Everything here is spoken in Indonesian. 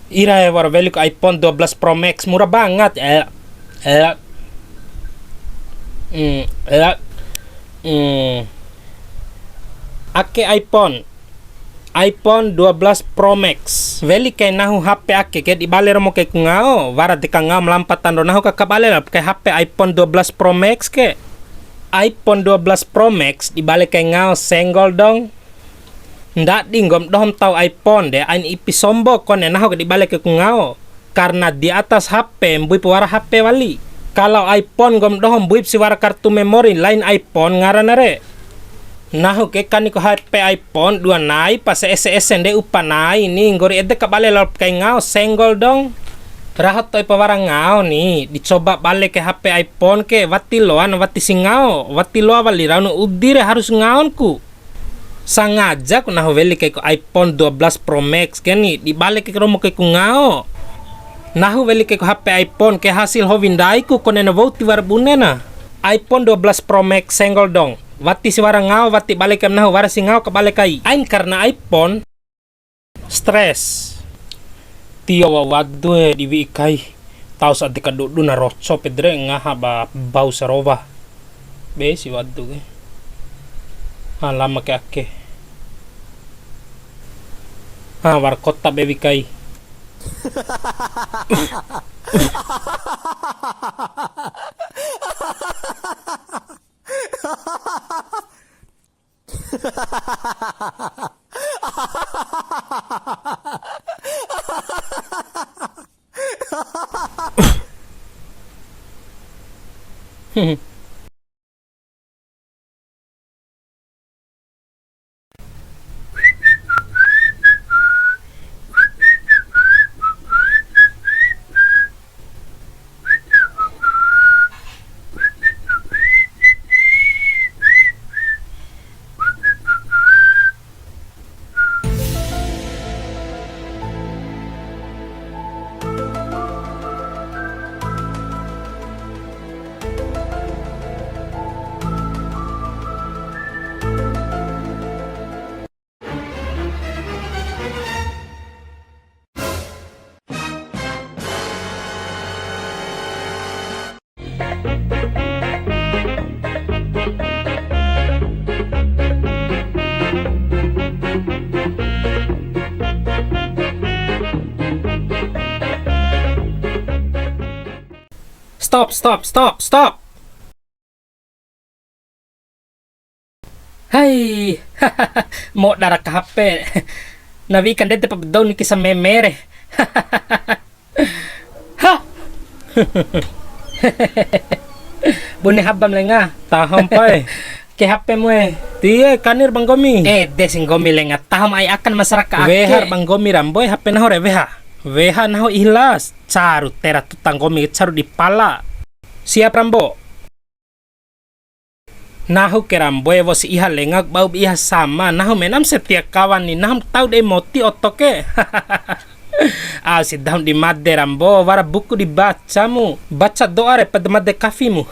Ira ya war beli ke iPhone 12 Pro Max murah banget. Ake iPhone 12 Pro Max. Veli kay nahu HP ake ke di baler mo kay kungao. Wara di kangao melampatan do nahu kakabaler kay HP iPhone 12 Pro Max ke. iPhone 12 Pro Max di balik kay ngao senggol dong. Ndak dinggom dohom tau iPhone de ain ipi sombo kon nahu di balik kay kungao. Karena di atas HP mbui pewara HP wali. Kalau iPhone gom dohom buip si wara kartu memori lain iPhone ngarana re. Nahu ke kan ko HP iPhone dua nai pas SSD upa nai ni ngori ede kabale lop kay ngao senggol dong. Rahat toy pawarang ngao ni dicoba balik ke HP iPhone ke wati loan wati singao wati loa wali ranu udire harus ngaon ku. Sangaja ku nahu weli ke iPhone 12 Pro Max ke ni dibalik ke romo ke ku ngao. Nahu weli ke HP iPhone ke hasil hovindai ku konena vouti war bunena. iPhone 12 Pro Max senggol dong. Wati si warang ngao wati balik ke nahu wara singao ke balik kai. Ain karena iPhone stress. Tio wawadu di wikai. Tau saat dikadudu na rotso pedre ngaha ba bau sarova. Be si wadu ke. Lama ke ake. War kota be wikai. Stop. Hai, mau darah ke HP. Nabi kan dia tepat daun kisah memere. Ha. Bune habam lenga, taham pai. Ke HP mo Tie kanir bang gomi. Desing gomi lenga taham ay akan masyarakat. Wehar bang gomi ramboy HP naho re weha naho ihlas. Caru tera tutang gomi caru di pala. Siap rambo. Nahu ke rambo ya si iha lengak bau iha sama. Nahu menam setiap kawan ni nahum tahu deh moti otoke. Si daun di made rambo wara buku dibacamu. Baca doa re pada made kafimu.